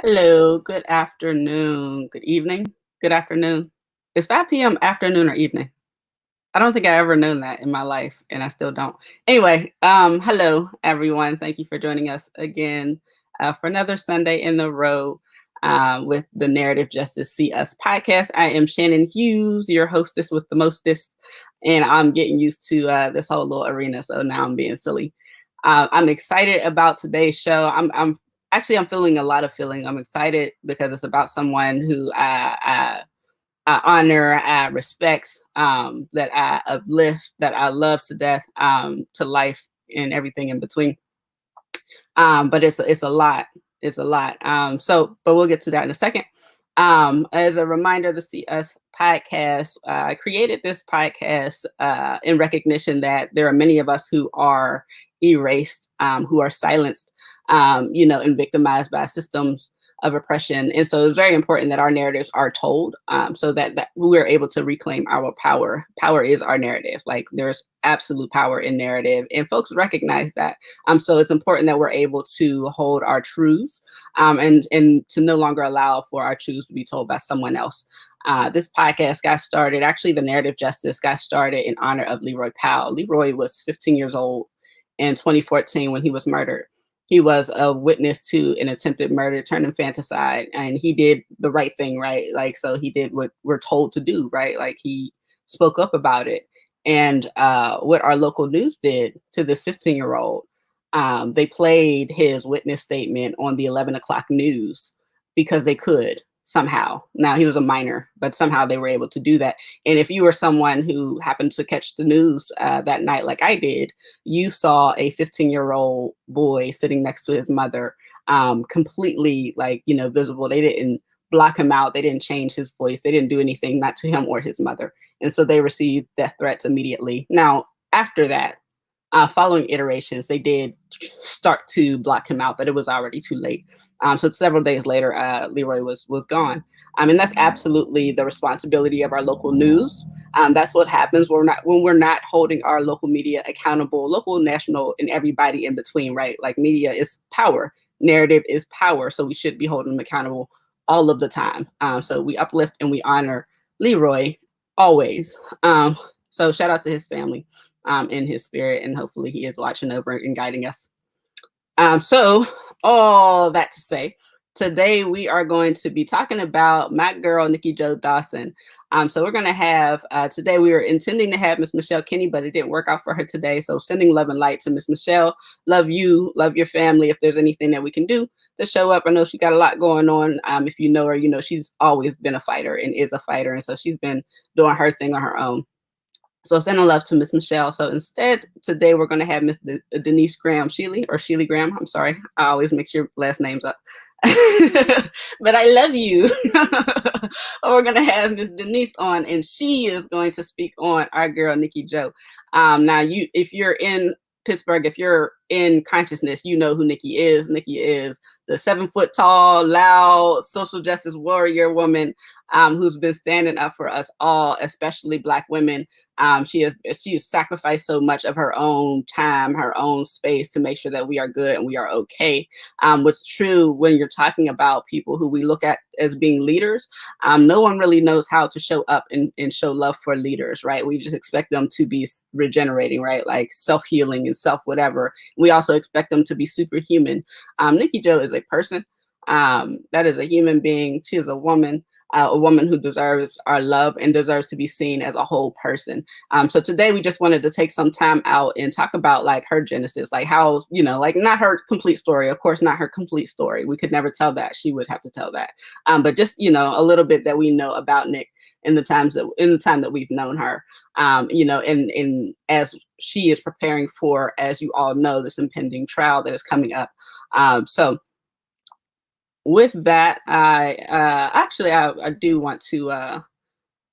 Hello, good afternoon, good evening, good afternoon. Is 5 p.m. afternoon or evening? I don't think I ever known that in my life, and I still don't. Anyway, hello everyone. Thank you for joining us again for another Sunday in the row with the Narrative Justice See Us podcast. I am Shannon Hughes, your hostess with the mostest, and I'm getting used to this whole little arena, so now I'm being silly. I'm excited about today's show. I'm feeling a lot of feeling. I'm excited because it's about someone who I honor, I respect, that I uplift, that I love to death, to life and everything in between. But it's a lot. It's a lot. But we'll get to that in a second. As a reminder, the See Us podcast, I created this podcast in recognition that there are many of us who are erased, who are silenced, and victimized by systems of oppression. And so it's very important that our narratives are told, so that we're able to reclaim our power. Power is our narrative. Like there's absolute power in narrative, and folks recognize that. So it's important that we're able to hold our truths, and to no longer allow for our truths to be told by someone else. This podcast got started, actually, the Narrative Justice got started in honor of Leroy Powell. Leroy was 15 years old in 2014 when he was murdered. He was a witness to an attempted murder turned infanticide, and he did the right thing, right? Like, so he did what we're told to do, right? Like, he spoke up about it. And what our local news did to this 15-year-old, they played his witness statement on the 11 o'clock news because they could somehow. Now, he was a minor, but somehow they were able to do that. And if you were someone who happened to catch the news that night, like I did, you saw a 15-year-old boy sitting next to his mother, completely, like, visible. They didn't block him out. They didn't change his voice. They didn't do anything, not to him or his mother. And so they received death threats immediately. Now, after that, following iterations, they did start to block him out, but it was already too late. So several days later, Leroy was gone. And that's absolutely the responsibility of our local news. That's what happens when we're not holding our local media accountable, local, national, and everybody in between, right? Like, media is power, narrative is power, so we should be holding them accountable all of the time. So we uplift and we honor Leroy always. So shout out to his family, in his spirit, and hopefully he is watching over and guiding us. So all that to say, today we are going to be talking about my girl, Nicky Jo Dawson. So we're going to have, today we were intending to have Miss Michelle Kinney, but it didn't work out for her today. So sending love and light to Miss Michelle. Love you, love your family. If there's anything that we can do to show up, I know she got a lot going on. If you know her, you know she's always been a fighter and is a fighter. And so she's been doing her thing on her own. So sending love to Miss Michelle. So instead, today we're going to have Miss Denise Graham Shealey, or Shealey-Graham. I'm sorry. I always mix your last names up. But I love you. We're going to have Miss Denise on, and she is going to speak on our girl, Nicky Jo. Now, if you're in Pittsburgh, if you're in consciousness, you know who Nicky is. Nicky is the 7-foot tall, loud, social justice warrior woman, who's been standing up for us all, especially Black women. She has sacrificed so much of her own time, her own space, to make sure that we are good and we are okay. What's true when you're talking about people who we look at as being leaders, no one really knows how to show up and show love for leaders, right? We just expect them to be regenerating, right? Like self-healing and self-whatever. We also expect them to be superhuman. Nicky Jo is a person. That is a human being. She is a woman who deserves our love and deserves to be seen as a whole person. So today we just wanted to take some time out and talk about, like, her genesis, like how, like, not her complete story, of course, not her complete story. We could never tell that. She would have to tell that. But just, a little bit that we know about Nick in the time that we've known her. And as she is preparing for, as you all know, this impending trial that is coming up. So with that, I do want to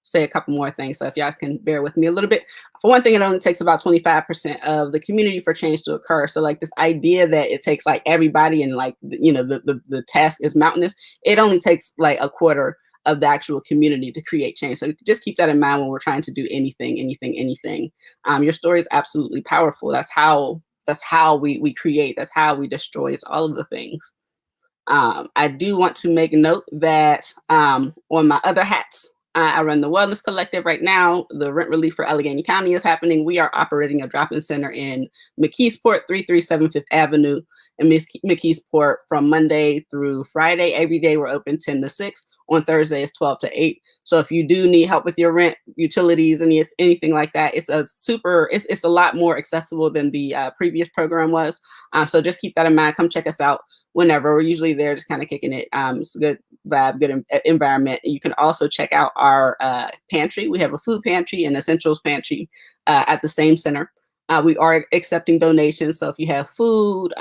say a couple more things. So if y'all can bear with me a little bit. For one thing, it only takes about 25% of the community for change to occur. So, like, this idea that it takes, like, everybody and, like, the task is mountainous. It only takes like a quarter of the actual community to create change. So just keep that in mind when we're trying to do anything. Your story is absolutely powerful. That's how we create. That's how we destroy. It's all of the things. I do want to make note that on my other hats, I run the Wellness Collective right now. The rent relief for Allegheny County is happening. We are operating a drop-in center in McKeesport, 337 Fifth Avenue in McKeesport from Monday through Friday. Every day we're open 10 to 6. On Thursday, it's 12 to 8. So if you do need help with your rent, utilities, anything like that, it's a lot more accessible than the previous program was. So just keep that in mind. Come check us out whenever. We're usually there just kind of kicking it. It's a good vibe, good environment. You can also check out our pantry. We have a food pantry and essentials pantry at the same center. We are accepting donations. So if you have food,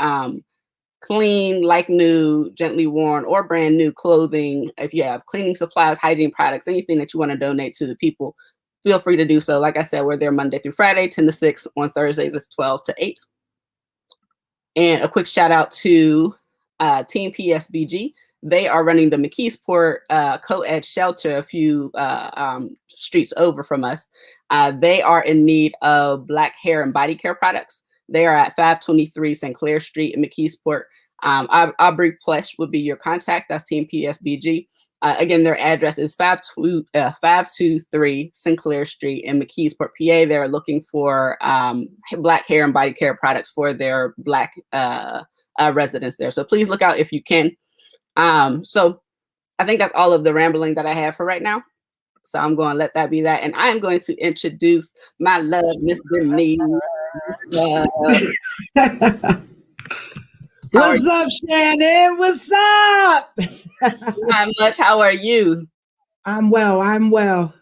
clean, like new, gently worn, or brand new clothing, if you have cleaning supplies, hygiene products, anything that you want to donate to the people, feel free to do so. Like I said, we're there Monday through Friday, 10 to 6. On Thursdays, it's 12 to 8. And a quick shout out to Team PSBG. They are running the McKeesport co-ed shelter a few streets over from us. They are in need of Black hair and body care products. They are at 523 St. Clair Street in McKeesport. Aubrey Plesh would be your contact. That's Team PSBG. Again, their address is 523 St. Clair Street in McKeesport, PA. They're looking for Black hair and body care products for their Black residents there. So please look out if you can. So I think that's all of the rambling that I have for right now. So I'm going to let that be that. And I am going to introduce my love, Miss Denise. What's up, Shannon? What's up? Not much. How are you? I'm well. I'm well.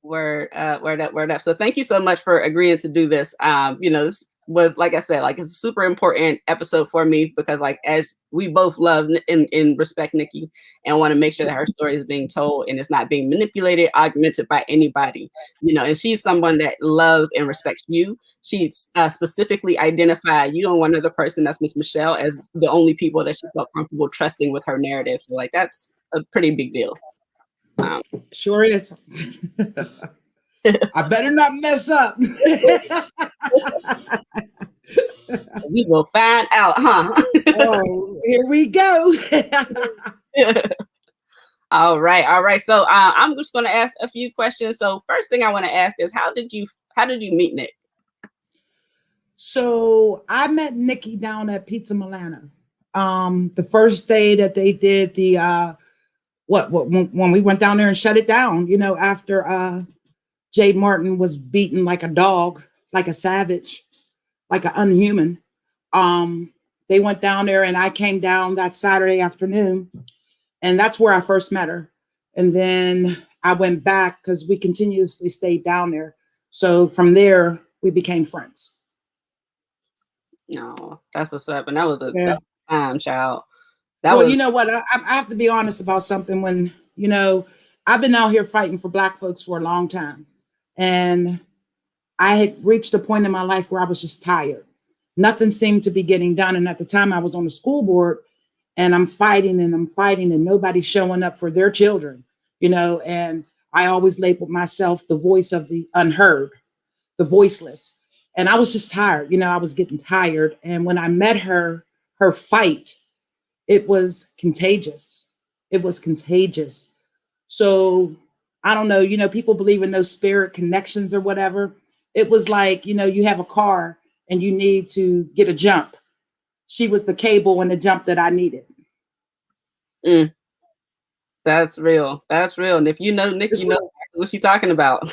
Word up. So thank you so much for agreeing to do this. This was, like I said, like it's a super important episode for me because like as we both love and respect Nicky and want to make sure that her story is being told and it's not being manipulated, augmented by anybody, and she's someone that loves and respects you. She specifically identified you and one other person, that's Miss Michelle, as the only people that she felt comfortable trusting with her narrative. So like that's a pretty big deal. Sure is. I better not mess up. We will find out, huh? Oh, here we go. All right. So I'm just going to ask a few questions. So first thing I want to ask is how did you meet Nick? So I met Nicky down at Pizza Milano. The first day that they did the when we went down there and shut it down, after Jade Martin was beaten like a dog, like a savage, like an unhuman. They went down there and I came down that Saturday afternoon, and that's where I first met her. And then I went back because we continuously stayed down there. So from there, we became friends. No, that's what's up. And that was Yeah. time, child. You know what? I have to be honest about something. When, I've been out here fighting for Black folks for a long time. And I had reached a point in my life where I was just tired. Nothing seemed to be getting done. And at the time I was on the school board and I'm fighting and nobody's showing up for their children, and I always labeled myself the voice of the unheard, the voiceless. And I was just tired. I was getting tired. And when I met her fight, it was contagious. It was contagious. So I don't know, people believe in those spirit connections or whatever. It was like, you have a car and you need to get a jump. She was the cable and the jump that I needed. That's real. And if you know Nick, you know what she's talking about.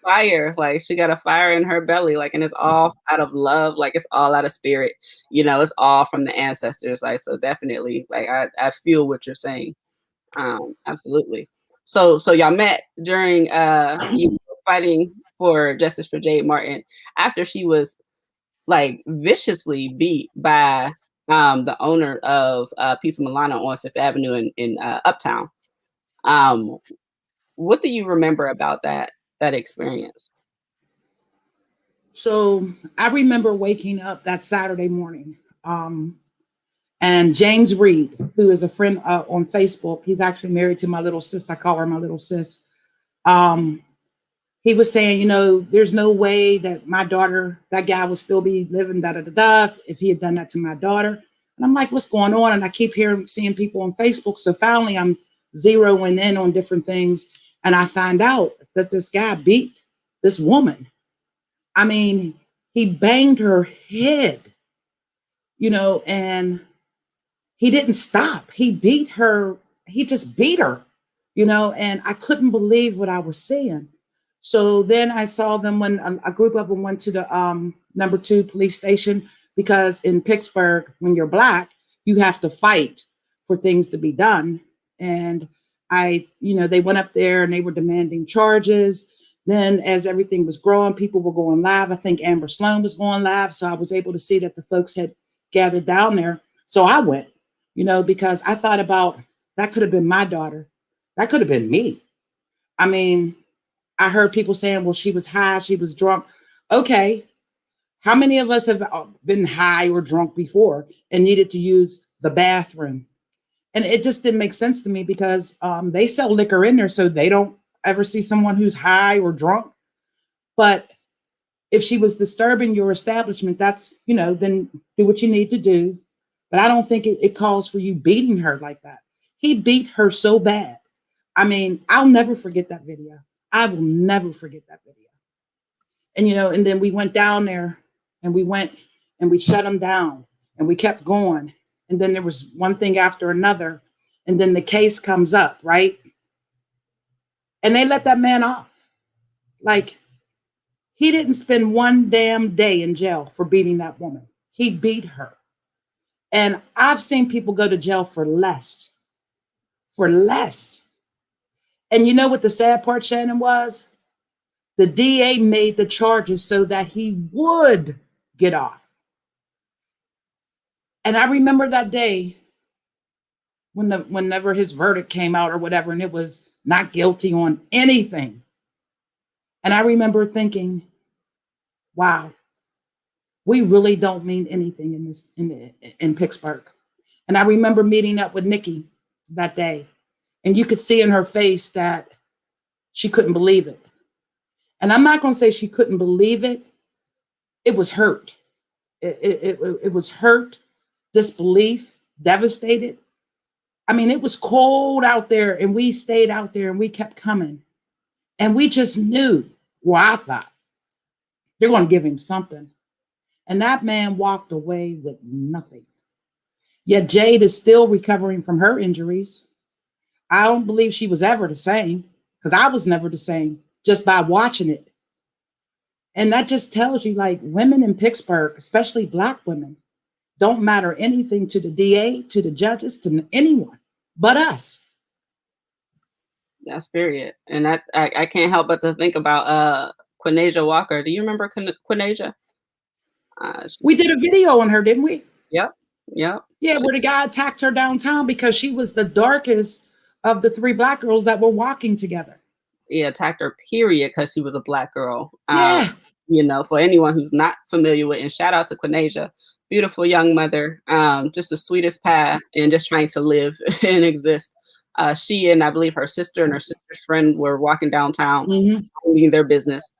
Fire, like she got a fire in her belly, like, and it's all out of love, like it's all out of spirit, it's all from the ancestors, like, so definitely, like I feel what you're saying. Absolutely. So y'all met during you fighting for justice for Jade Martin after she was like viciously beat by the owner of Pizza Milano on Fifth Avenue in Uptown. What do you remember about that experience? So I remember waking up that Saturday morning, and James Reed, who is a friend on Facebook, he's actually married to my little sis. I call her my little sis. he was saying, you know, there's no way that my daughter, that guy would still be living, da da da da, if he had done that to my daughter. And I'm like, what's going on? And I keep seeing people on Facebook. So finally, I'm zeroing in on different things. And I find out that this guy beat this woman. I mean, he banged her head, you know, and he didn't stop. He beat her. He just beat her, you know, and I couldn't believe what I was seeing. So then I saw them when a group of them went to the #2 police station, because in Pittsburgh, when you're Black, you have to fight for things to be done. And they went up there and they were demanding charges. Then as everything was growing, people were going live. I think Amber Sloan was going live. So I was able to see that the folks had gathered down there. So I went, because I thought about, that could have been my daughter. That could have been me. I mean, I heard people saying, well, she was high, she was drunk. Okay. How many of us have been high or drunk before and needed to use the bathroom? And it just didn't make sense to me, because they sell liquor in there, so they don't ever see someone who's high or drunk. But if she was disturbing your establishment, that's, then do what you need to do. But I don't think it calls for you beating her like that. He beat her so bad. I mean, I'll never forget that video. I will never forget that video. And, and then we went down there and we shut him down and we kept going. And then there was one thing after another. And then the case comes up, right? And they let that man off. Like, he didn't spend one damn day in jail for beating that woman. He beat her. And I've seen people go to jail for less. For less. And you know what the sad part, Shannon, was? The DA made the charges so that he would get off. And I remember that day whenever his verdict came out or whatever, and it was not guilty on anything. And I remember thinking, wow, we really don't mean anything in Pittsburgh. And I remember meeting up with Nicky that day, and you could see in her face that she couldn't believe it. And I'm not going to say she couldn't believe it. It was hurt. It was hurt, disbelief, devastated. I mean, it was cold out there, and we stayed out there and we kept coming. And we just knew, well, I thought, they're going to give him something. And that man walked away with nothing. Yet Jade is still recovering from her injuries. I don't believe she was ever the same, because I was never the same just by watching it. And that just tells you, like, women in Pittsburgh, especially Black women, don't matter anything to the DA, to the judges, to anyone but us. That's period. And I can't help but to think about Quinasia Walker. Do you remember Quinasia? We did a video on her, didn't we? Yep. Yep. Yeah, where the guy attacked her downtown because she was the darkest of the 3 Black girls that were walking together. He attacked her, period, because she was a Black girl. Yeah. For anyone who's not familiar with, and shout out to Quinasia, beautiful young mother, just the sweetest pie, and just trying to live and exist. She and I believe her sister and her sister's friend were walking downtown, doing their business.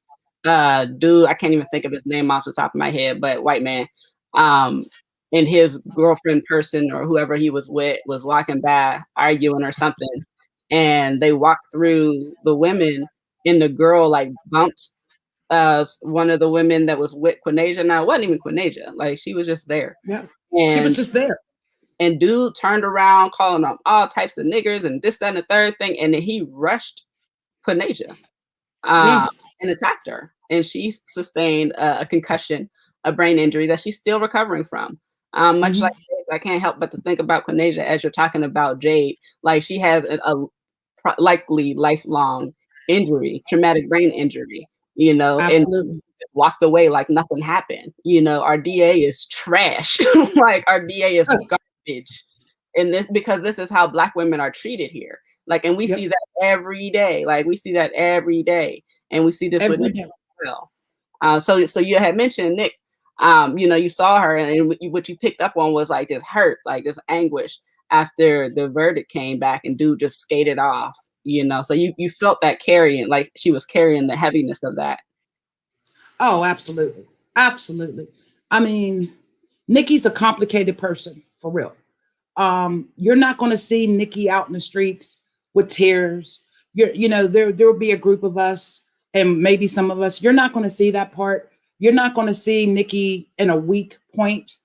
Dude, I can't even think of his name off the top of my head, but white man. And his girlfriend person or whoever he was with was walking by, arguing or something. And they walked through the women, and the girl like bumped one of the women that was with Quinasia. Now, it wasn't even Quinasia. Like, she was just there. Yeah. And she was just there. And dude turned around calling them all types of niggers and this, that, and the third thing. And then he rushed Quinasia and attacked her. And she sustained a concussion, a brain injury that she's still recovering from. Much like this, I can't help but to think about Quinasia as you're talking about Jade. Like, she has a likely lifelong injury, traumatic brain injury, Absolutely. and walked away like nothing happened. Our DA is trash. Like, our DA is garbage. And because this is how Black women are treated here. Like, and we see that every day. Like, we see that every day. And we see this with Nick as well. So you had mentioned Nick. You saw her, and what you picked up on was like this hurt, like this anguish after the verdict came back, and dude just skated off. you know, so you felt that carrying, like she was carrying the heaviness of that. Oh, absolutely. Absolutely. I mean, Nicky's a complicated person for real. You're not going to see Nicky out in the streets with tears. You know, there will be a group of us and maybe some of us. You're not going to see that part. You're not going to see Nicky in a weak point.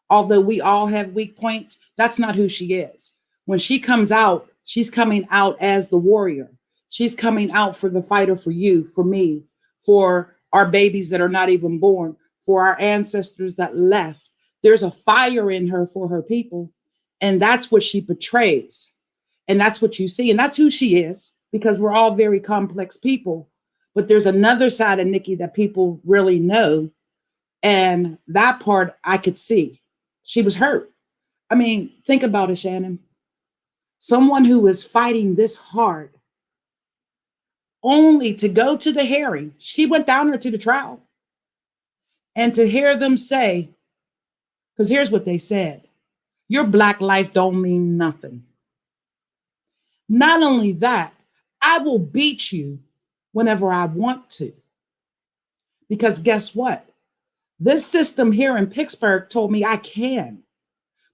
Although we all have weak points, that's not who she is. When she comes out, she's coming out as the warrior. She's coming out for the fighter, for you, for me, for our babies that are not even born, for our ancestors that left. There's a fire in her for her people. And that's what she portrays. And that's what you see. And that's who she is, because we're all very complex people. But there's another side of Nicky that people really know. And that part I could see. She was hurt. I mean, think about it, Shannon. Someone who was fighting this hard only to go to the hearing. She went down there to the trial. And to hear them say, because here's what they said: your Black life don't mean nothing. Not only that, I will beat you whenever I want to. Because guess what? This system here in Pittsburgh told me I can.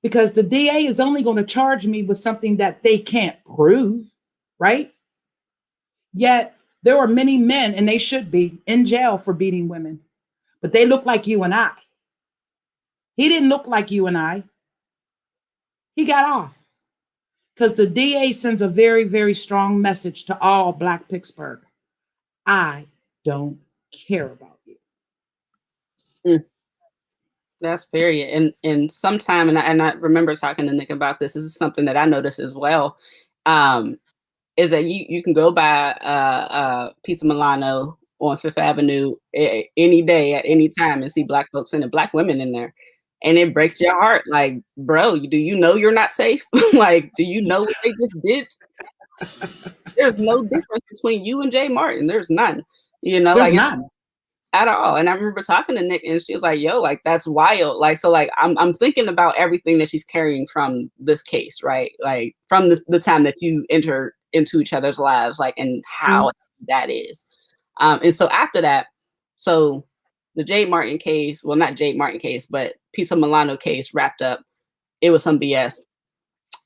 Because the DA is only going to charge me with something that they can't prove, right? Yet there are many men, and they should be, in jail for beating women. But they look like you and I. He didn't look like you and I. He got off. Because the DA sends a very, very strong message to all Black Pittsburgh. I don't care about you. Mm. That's period. And sometime, and I remember talking to Nick about this. This is something that I noticed as well. Is that you can go buy Pizza Milano on Fifth Avenue any day at any time and see Black folks and Black women in there, and it breaks your heart. Like, bro, do you know you're not safe? Like, do you know what they just did? There's no difference between you and Jay Martin. There's none. You know, There's like none. at all. And I remember talking to Nick, and she was like, yo, like, that's wild. Like, so like I'm thinking about everything that she's carrying from this case, right? Like from the time that you enter into each other's lives, like, and how that is. And so after that, so the Jade Martin case, well, not Jade Martin case, but Pizza Milano case wrapped up. It was some BS.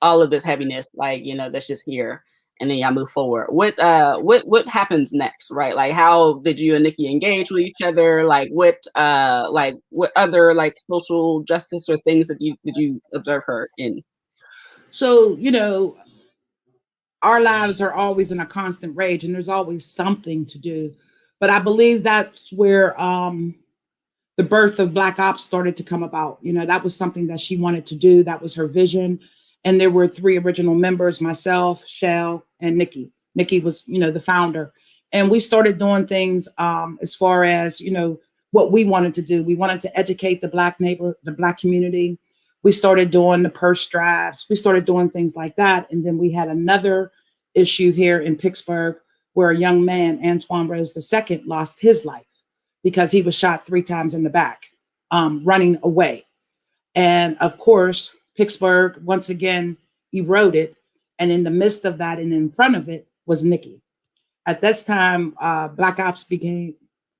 All of this heaviness, like, you know, that's just here. And then y'all move forward. What happens next, right? Like, how did you and Nicky engage with each other? Like what other like social justice or things that did you observe her in? So, you know, our lives are always in a constant rage, and there's always something to do. But I believe that's where the birth of Black Ops started to come about. You know, that was something that she wanted to do. That was her vision. And there were 3 original members: myself, Shell, and Nicky. Nicky was, you know, the founder. And we started doing things as far as, you know, what we wanted to do. We wanted to educate the Black the Black community. We started doing the purse drives. We started doing things like that. And then we had another issue here in Pittsburgh where a young man, Antoine Rose II, lost his life because he was shot 3 times in the back, running away. And of course, Pittsburgh once again eroded. And in the midst of that and in front of it was Nicky. At this time, Black Ops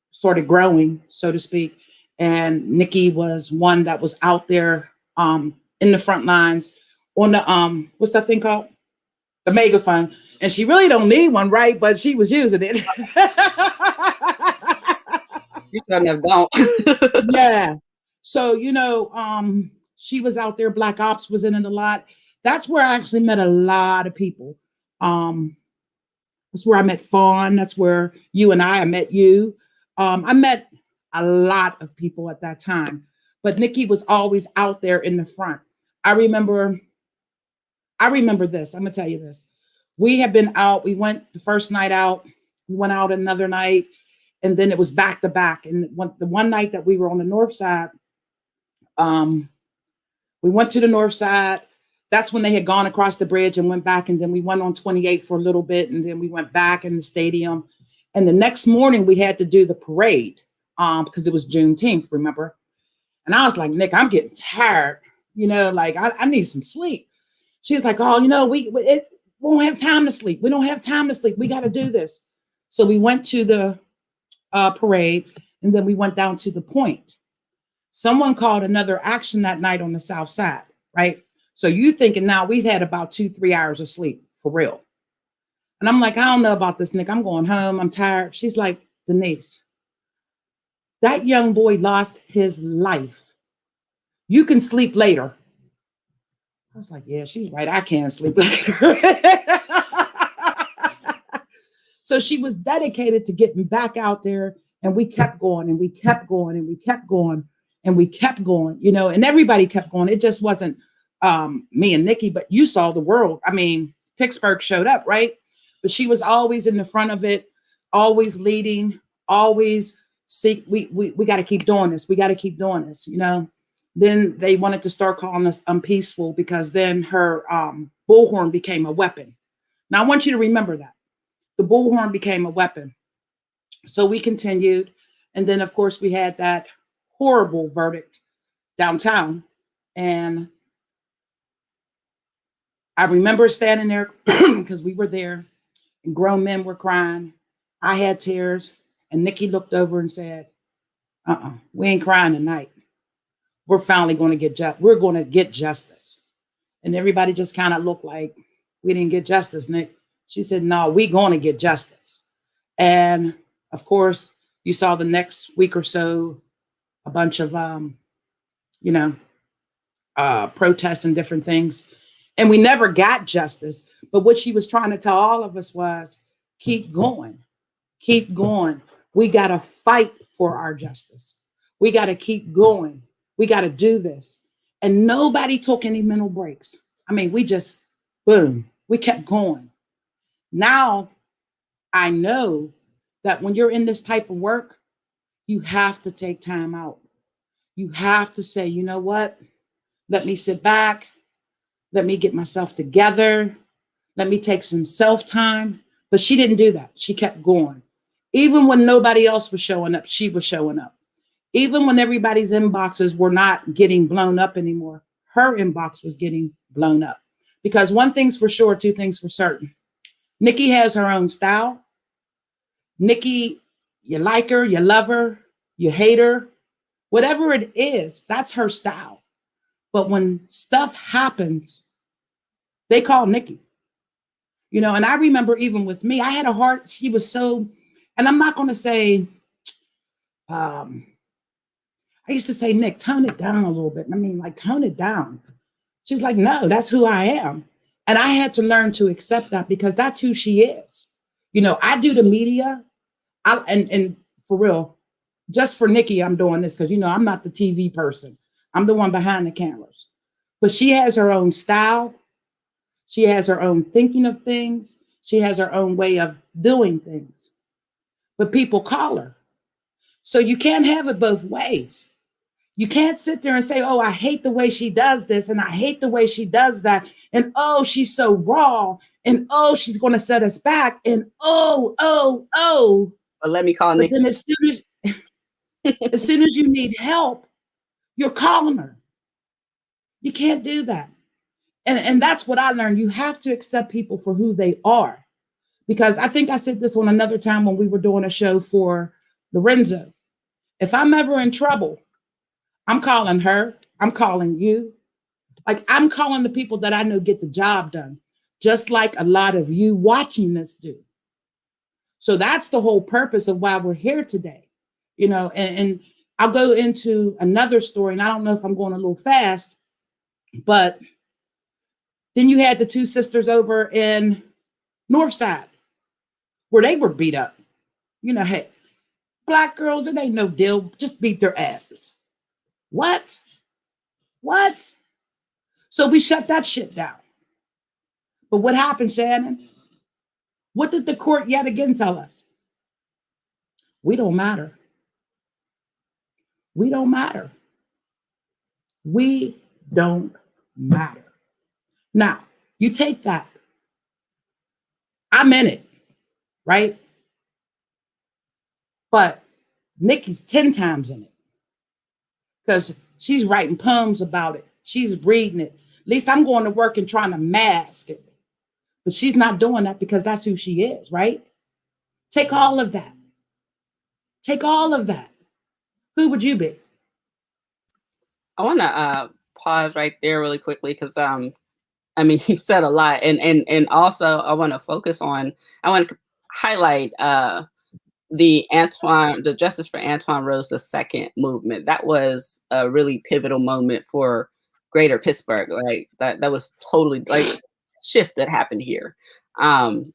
started growing, so to speak. And Nicky was one that was out there in the front lines on the, what's that thing called? The megaphone. And she really don't need one, right? But she was using it. You shouldn't have don't. Yeah. So, you know, she was out there. Black Ops was in it a lot. That's where I actually met a lot of people. That's where I met Fawn. That's where I met you. I met a lot of people at that time, but Nicky was always out there in the front. I remember this. I'm gonna tell you this. We had been out. We went the first night out. We went out another night, and then it was back to back. And the one night that we were on the north side, we went to the north side. That's when they had gone across the bridge and went back. And then we went on 28 for a little bit. And then we went back in the stadium. And the next morning we had to do the parade because it was Juneteenth, remember? And I was like, Nick, I'm getting tired. You know, like I need some sleep. She's like, oh, you know, won't have time to sleep. We don't have time to sleep. We got to do this. So we went to the parade, and then we went down to the point. Someone called another action that night on the south side, right? So you thinking now we've had about 2-3 hours of sleep for real. And I'm like, I don't know about this, Nick. I'm going home. I'm tired. She's like, Denise, that young boy lost his life. You can sleep later. I was like, yeah, she's right. I can sleep later. So she was dedicated to getting back out there, and we kept going and we kept going and we kept going and we kept going, you know, and everybody kept going. It just wasn't me and Nicky, but you saw the world. I mean, Pittsburgh showed up, right? But she was always in the front of it, always leading, always we got to keep doing this. We got to keep doing this, you know. Then they wanted to start calling us unpeaceful because then her bullhorn became a weapon. Now I want you to remember that. The bullhorn became a weapon. So we continued. And then, of course, we had that horrible verdict downtown. And I remember standing there because we were there and grown men were crying. I had tears. And Nicky looked over and said, we ain't crying tonight. We're finally going to we're going to get justice. And everybody just kind of looked like, we didn't get justice, Nick. She said, no, we're going to get justice. And of course, you saw the next week or so, a bunch of, protests and different things. And we never got justice. But what she was trying to tell all of us was, keep going, keep going. We got to fight for our justice. We got to keep going. We got to do this. And nobody took any mental breaks. I mean, we just, boom, we kept going. Now, I know that when you're in this type of work, you have to take time out. You have to say, you know what? Let me sit back. Let me get myself together. Let me take some self-time. But she didn't do that. She kept going. Even when nobody else was showing up, she was showing up. Even when everybody's inboxes were not getting blown up anymore, her inbox was getting blown up. Because one thing's for sure, two things for certain. Nicky has her own style. Nicky, you like her, you love her, you hate her, whatever it is, that's her style. But when stuff happens, they call Nicky. You know, and I remember even with me, I had a heart, she was so, and I'm not going to say, I used to say, Nick, tone it down a little bit. I mean, like, tone it down. She's like, no, that's who I am. And I had to learn to accept that because that's who she is. You know, I do the media. And for real, just for Nicky, I'm doing this because, you know, I'm not the TV person. I'm the one behind the cameras. But she has her own style. She has her own thinking of things. She has her own way of doing things. But people call her. So you can't have it both ways. You can't sit there and say, oh, I hate the way she does this, and I hate the way she does that, and oh, she's so raw, and oh, she's going to set us back, and oh. But let me call Nicky. But then as soon as you need help, you're calling her. You can't do that. And that's what I learned. You have to accept people for who they are. Because I think I said this on another time when we were doing a show for Lorenzo. If I'm ever in trouble, I'm calling her. I'm calling you. Like, I'm calling the people that I know get the job done, just like a lot of you watching this do. So that's the whole purpose of why we're here today, you know, and I'll go into another story, and I don't know if I'm going a little fast, but then you had the two sisters over in Northside where they were beat up. You know, hey, Black girls, it ain't no deal. Just beat their asses. What? So we shut that shit down. But what happened, Shannon? What did the court yet again tell us? We don't matter. We don't matter. We don't matter. Now, you take that. I'm in it, right? But Nicky's 10 times in it because she's writing poems about it. She's reading it. At least I'm going to work and trying to mask it. But she's not doing that because that's who she is, right? Take all of that. Take all of that. Who would you be? I want to pause right there really quickly because I mean, he said a lot, and also I want to focus on. I want to highlight the Justice for Antoine Rose II movement. That was a really pivotal moment for Greater Pittsburgh. Like that was totally like shift that happened here. Um,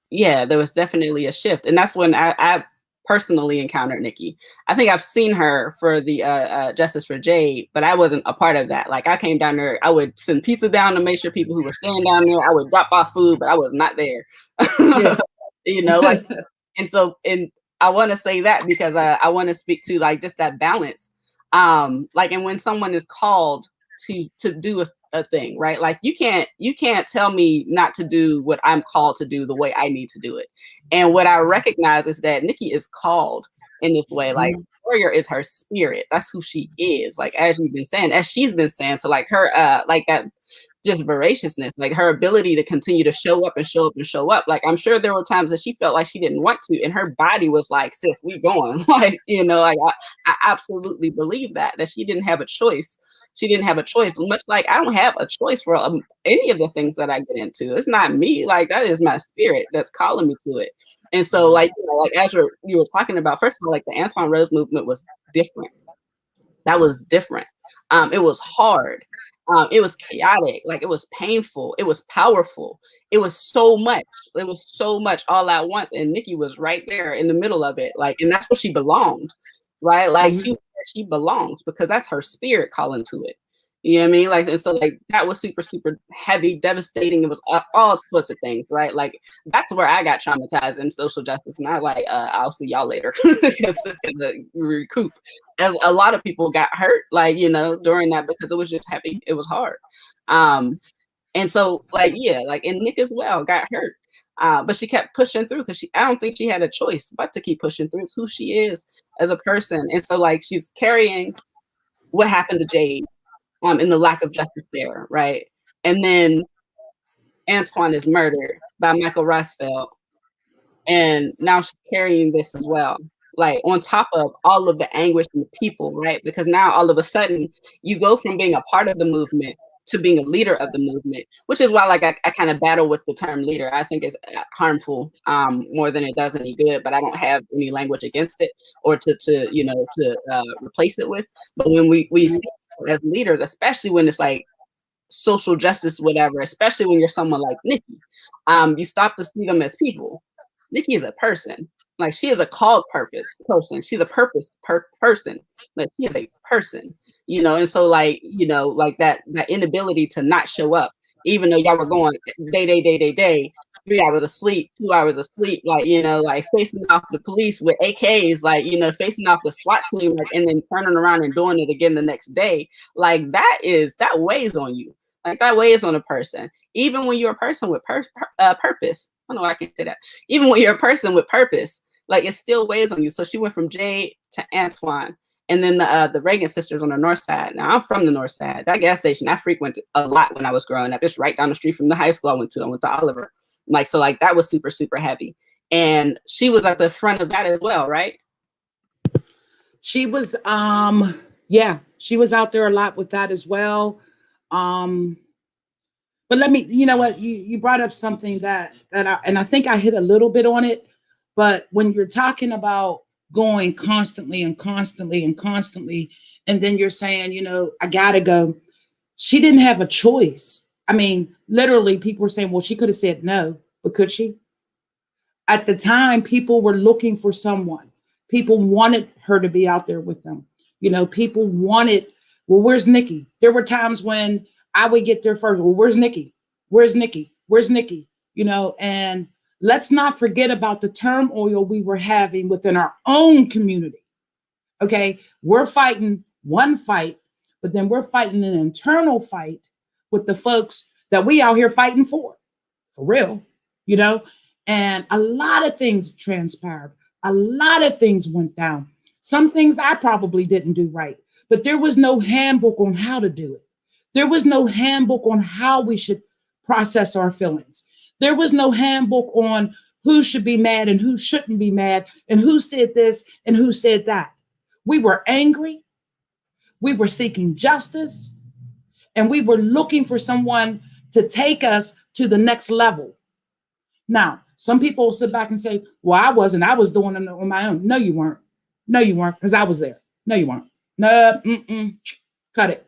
yeah, there was definitely a shift, and that's when I personally encountered Nikki. I think I've seen her for the Justice for Jade, but I wasn't a part of that. Like I came down there, I would send pizza down to make sure people who were staying down there, I would drop off food, but I was not there. Yeah. You know, like, and I want to say that because I want to speak to like just that balance. Like, and when someone is called to do a thing, right? Like you can't tell me not to do what I'm called to do the way I need to do it. And what I recognize is that Nikki is called in this way. Like warrior is her spirit. That's who she is. Like as you've been saying, as she's been saying. So like her like that just voraciousness, like her ability to continue to show up and show up and show up. Like I'm sure there were times that she felt like she didn't want to, and her body was like, "Sis, we going." Like you know, like I absolutely believe that she didn't have a choice. She didn't have a choice. Much like I don't have a choice for any of the things that I get into. It's not me. Like that is my spirit that's calling me to it. And so, like you know, like as you were talking about, first of all, like the Antoine Rose movement was different. That was different. It was hard. It was chaotic, like it was painful, it was powerful, it was so much, it was so much all at once. And Nikki was right there in the middle of it, like, and that's where she belonged, right? Like she belongs because that's her spirit calling to it. You know what I mean? Like, and so like that was super, super heavy, devastating. It was all sorts of things, right? Like that's where I got traumatized in social justice, and I like, I'll see y'all later because it's gonna recoup. And a lot of people got hurt, like you know, during that because it was just heavy. It was hard, and so like yeah, like and Nick as well got hurt, but she kept pushing through because I don't think she had a choice but to keep pushing through. It's who she is as a person, and so like she's carrying what happened to Jade and the lack of justice there, right? And then Antoine is murdered by Michael Rossfeld, and now she's carrying this as well, like on top of all of the anguish and the people, right? Because now all of a sudden you go from being a part of the movement to being a leader of the movement, which is why like I kind of battle with the term leader. I think it's harmful more than it does any good, but I don't have any language against it or to you know to replace it with. But when we see as leaders, especially when it's like social justice, whatever, especially when you're someone like Nikki, you stop to see them as people. Nikki is a person. Like she is a called purpose person. She's a purpose person. Like she is a person, you know. And so like, you know, like that inability to not show up, even though y'all were going day, 3 hours of sleep, 2 hours of sleep, like, you know, like facing off the police with AKs, like, you know, facing off the SWAT team, like, and then turning around and doing it again the next day. Like that weighs on you. Like that weighs on a person. Even when you're a person with purpose. I don't know why I can say that. Even when you're a person with purpose, like it still weighs on you. So she went from Jade to Antoine, and then the Reagan sisters on the north side. Now I'm from the north side. That gas station I frequented a lot when I was growing up. It's right down the street from the high school I went to. I went to Oliver. Like so, like that was super, super heavy. And she was at the front of that as well, right? She was yeah, she was out there a lot with that as well. But let me, you know what, you brought up something that I think I hit a little bit on it, but when you're talking about going constantly and constantly and constantly, and then you're saying, you know, I gotta go. She didn't have a choice. I mean, literally, people were saying, well, she could have said no, but could she? At the time, people were looking for someone. People wanted her to be out there with them. You know, people wanted, well, where's Nikki? There were times when I would get there first. Well, where's Nikki? Where's Nikki? Where's Nikki? You know, and let's not forget about the turmoil we were having within our own community. Okay, we're fighting one fight, but then we're fighting an internal fight with the folks that we out here fighting for real, you know. And a lot of things transpired. A lot of things went down. Some things I probably didn't do right, but there was no handbook on how to do it. There was no handbook on how we should process our feelings. There was no handbook on who should be mad and who shouldn't be mad and who said this and who said that. We were angry. We were seeking justice, and we were looking for someone to take us to the next level. Now, some people will sit back and say, well, I was doing it on my own. No, you weren't. No, you weren't, because I was there. No, you weren't. No, cut it.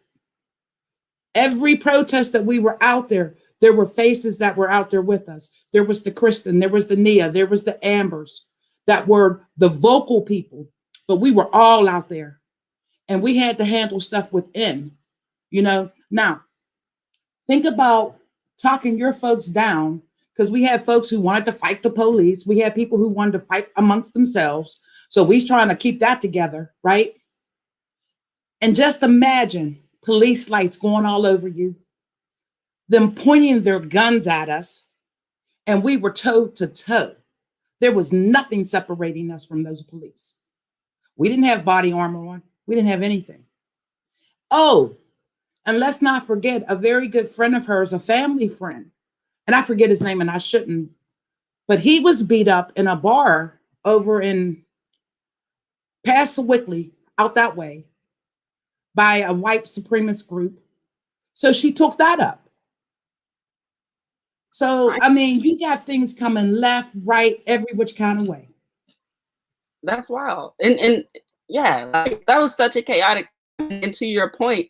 Every protest that we were out there were faces that were out there with us. There was the Kristen, there was the Nia, there was the Ambers that were the vocal people, but we were all out there. And we had to handle stuff within, Now, think about talking your folks down, because we had folks who wanted to fight the police. We had people who wanted to fight amongst themselves. So we's trying to keep that together, right? And just imagine police lights going all over you, them pointing their guns at us, and we were toe to toe. There was nothing separating us from those police. We didn't have body armor on. We didn't have anything. Oh, and let's not forget a very good friend of hers, a family friend, and I forget his name and I shouldn't, but he was beat up in a bar over in Passawickley, out that way, by a white supremacist group. So she took that up. So, I mean, you got things coming left, right, every which kind of way. That's wild. And yeah, like, that was such a chaotic, and to your point,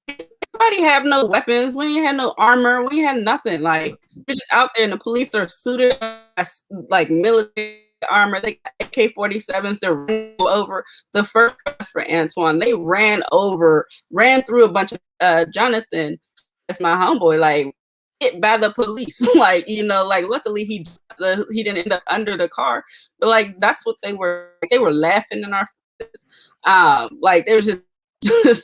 nobody have no weapons. We ain't had no armor. We had nothing. Like, we're just out there, and the police are suited as like military armor. They got AK-47s. They're running over the first press for Antoine. They ran through a bunch of Jonathan. That's my homeboy. Like, hit by the police. Like, luckily he didn't end up under the car. But like, that's what they were. Like, they were laughing in our faces. Like, there was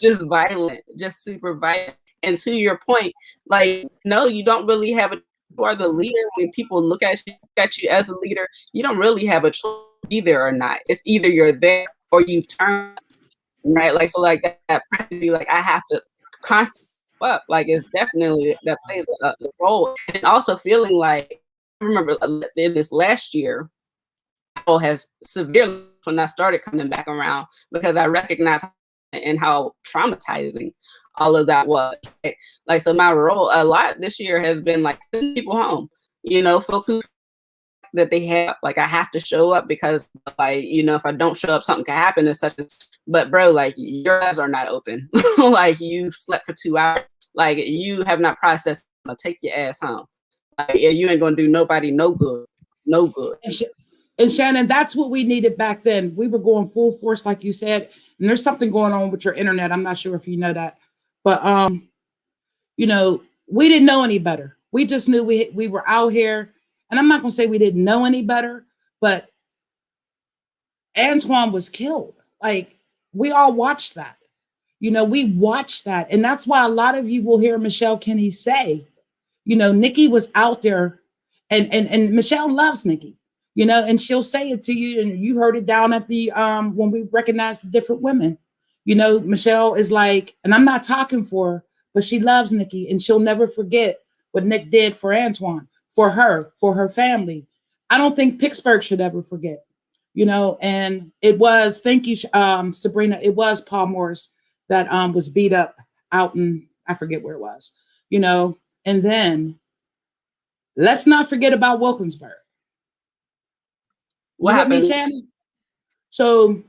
just violent, just super violent. And to your point, like, no, you don't really have you are the leader. When people look at you as a leader, you don't really have a choice either or not. It's either you're there or you've turned, right? Like, so like that practically, like, I have to constantly up. Like, it's definitely that plays a role. And also feeling like, I remember in this last year, has severely, when I started coming back around, because I recognized and how traumatizing all of that was. Right? Like, so my role a lot this year has been like sending people home, folks who that they have, like, I have to show up because, like, if I don't show up, something can happen and such. But bro, like, your eyes are not open. Like, you slept for 2 hours. Like, you have not processed. Take your ass home. Like, you ain't gonna do nobody no good. No good. And Shannon, that's what we needed back then. We were going full force, like you said. And there's something going on with your internet. I'm not sure if you know that, but we didn't know any better. We just knew we were out here, and I'm not gonna say we didn't know any better, but Antoine was killed. Like, we all watched that. We watched that, and that's why a lot of you will hear Michelle Kenny say, Nicky was out there, and Michelle loves Nicky. And she'll say it to you, and you heard it down at the when we recognized the different women. Michelle is like, and I'm not talking for her, but she loves Nicky, and she'll never forget what Nick did for Antoine, for her family. I don't think Pittsburgh should ever forget. And it was, thank you, Sabrina, it was Paul Morris that was beat up out in, I forget where it was, and then let's not forget about Wilkinsburg. What happened? Me, Shannon? So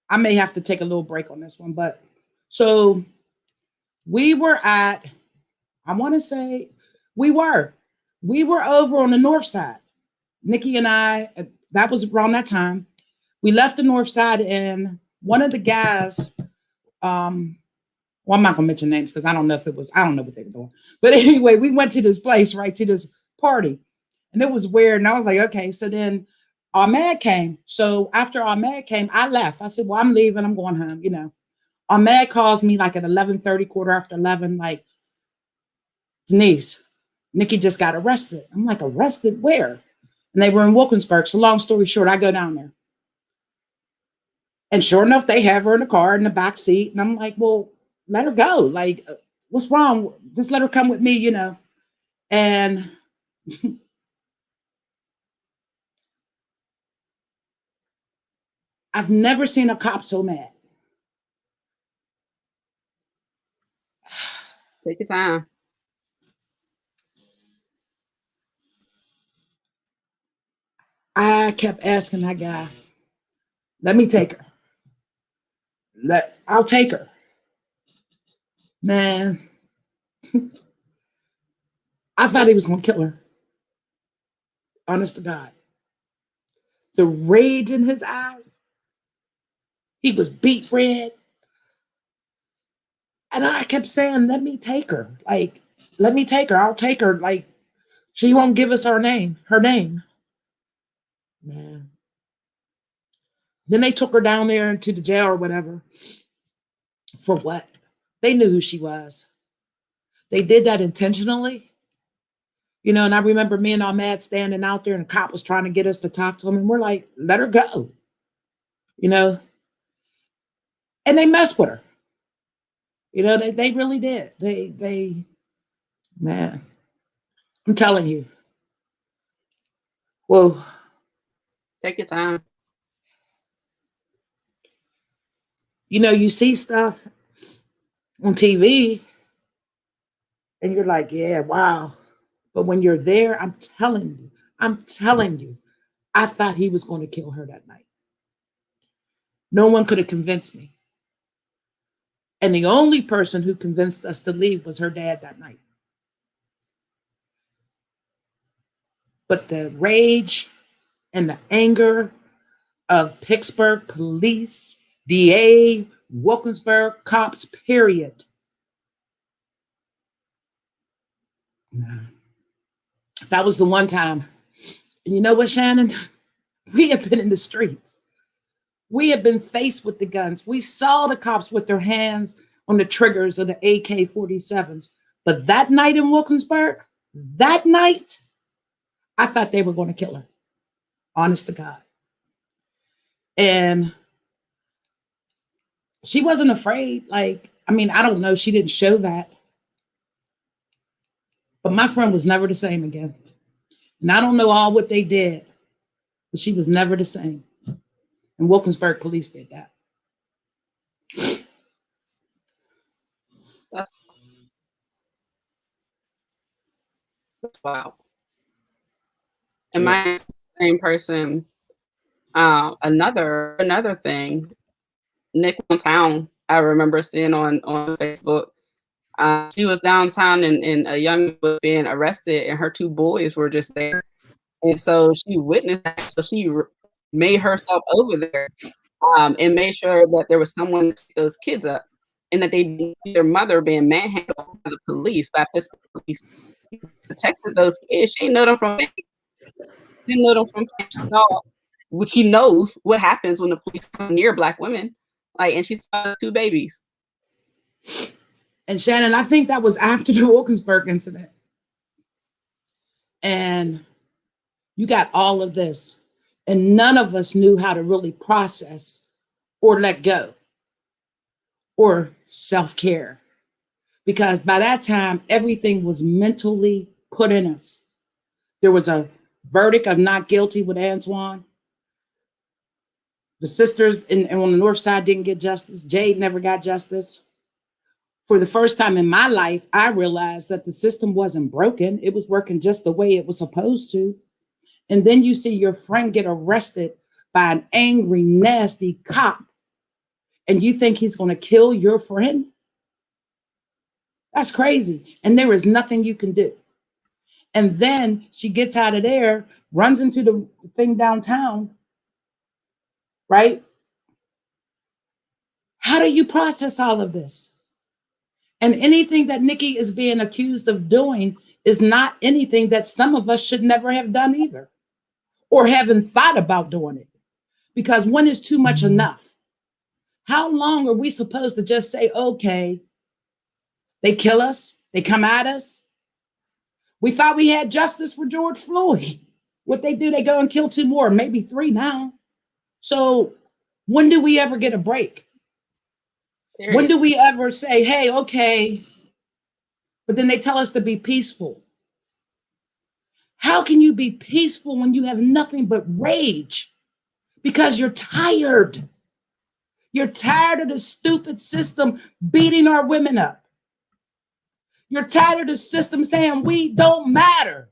I may have to take a little break on this one, but so we were at, I want to say we were over on the north side. Nicky and I, that was around that time. We left the north side, and one of the guys, well, I'm not gonna mention names because I don't know what they were doing. But anyway, we went to this place, right, to this party, and it was weird. And I was like, okay. So then Ahmed came. So after Ahmed came, I left. I said, well, I'm leaving. I'm going home. Ahmed calls me like at 11:30, quarter after 11, like, Denise, Nicky just got arrested. I'm like, arrested where? And they were in Wilkinsburg. So long story short, I go down there. And sure enough, they have her in the car in the back seat. And I'm like, well, let her go. Like, what's wrong? Just let her come with me, you know. And I've never seen a cop so mad. Take your time. I kept asking that guy, let me take her. I'll take her. Man, I thought he was gonna kill her. Honest to God. The rage in his eyes. He was beet red. And I kept saying, let me take her. Like, let me take her. I'll take her. Like, she won't give us her name. Man. Then they took her down there into the jail or whatever. For what? They knew who she was. They did that intentionally. You know, and I remember me and Ahmed standing out there and the cop was trying to get us to talk to him. And we're like, let her go. You know? And they messed with her. You know, they really did. Man, I'm telling you. Whoa. Take your time. You know, you see stuff on TV and you're like, yeah, wow. But when you're there, I'm telling you, I thought he was going to kill her that night. No one could have convinced me. And the only person who convinced us to leave was her dad that night. But the rage and the anger of Pittsburgh police, DA, Wilkinsburg cops, period. Nah. That was the one time. And you know what, Shannon? We have been in the streets. We have been faced with the guns. We saw the cops with their hands on the triggers of the AK-47s. But that night in Wilkinsburg, that night, I thought they were going to kill her. Honest to God. And she wasn't afraid. Like, I mean, I don't know. She didn't show that. But my friend was never the same again. And I don't know all what they did, but she was never the same. And Wilkinsburg police did that. That's wow. And my same person. Another thing, Nick downtown. I remember seeing on Facebook. She was downtown and a young was being arrested, and her two boys were just there, and so she witnessed that. So she made herself over there, and made sure that there was someone to pick those kids up, and that they didn't see their mother being manhandled by the police, by Pittsburgh police. She protected those kids. She didn't know them from didn't know them from she saw, which she knows what happens when the police come near Black women. Like, and she saw two babies. And Shannon, I think that was after the Wilkinsburg incident. And you got all of this. And none of us knew how to really process or let go or self-care. Because by that time, everything was mentally put in us. There was a verdict of not guilty with Antoine. The sisters on the north side didn't get justice. Jade never got justice. For the first time in my life, I realized that the system wasn't broken. It was working just the way it was supposed to. And then you see your friend get arrested by an angry, nasty cop, and you think he's going to kill your friend? That's crazy. And there is nothing you can do. And then she gets out of there, runs into the thing downtown, right? How do you process all of this? And anything that Nicky is being accused of doing is not anything that some of us should never have done either, or haven't thought about doing it. Because when is too much enough? How long are we supposed to just say, okay, they kill us, they come at us? We thought we had justice for George Floyd. What they do, they go and kill two more, maybe three now. So when do we ever get a break? When Period. do we ever say, hey, okay, but then they tell us to be peaceful? How can you be peaceful when you have nothing but rage? Because you're tired. You're tired of the stupid system beating our women up. You're tired of the system saying we don't matter.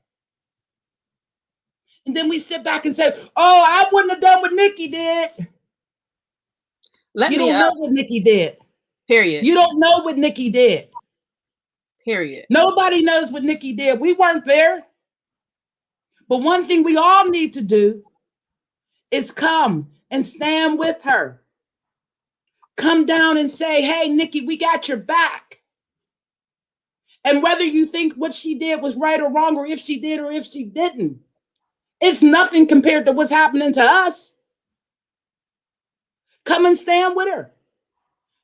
And then we sit back and say, oh, I wouldn't have done what Nicky did. Let You me don't know what Nicky did. period. You don't know what Nicky did. Period. Nobody knows what Nicky did. We weren't there. But one thing we all need to do is come and stand with her. Come down and say, hey, Nicky, we got your back. And whether you think what she did was right or wrong, or if she did or if she didn't, it's nothing compared to what's happening to us. Come and stand with her.